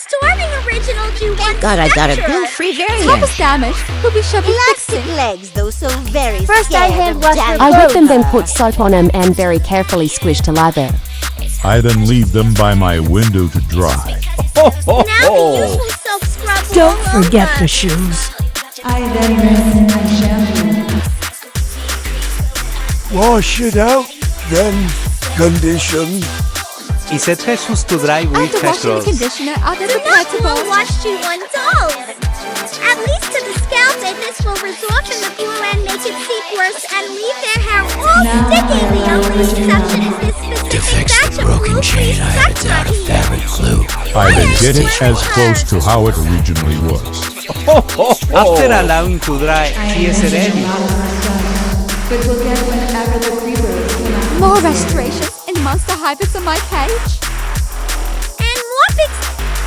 storming original do want God, I got a Spectra. glue-free Top variant. is damaged, but we should be Elastic fixing. legs, though, so very First I scared hand of wash her damage. I whip them, then put soap on them and very carefully squish to lather. I then leave them by my window to dry. Now the usual soap scrub will Don't all forget over. the shoes. I then rinse and shampoo. Wash it out, then condition. Y set Jesus to dry with After washing petrol. the conditioner, add the Do not blow compatible. wash G1 dolls. At least to the scalp, and this will resorb in the glue and make it seep worse and leave their hair all sticky. The only exception is this specific batch of glue-free Spectra glue. I then get it as close to how it originally was. After allowing to dry, he is ready. But we'll get whenever the creepers come out. More restorations in the monster hybrids on my page.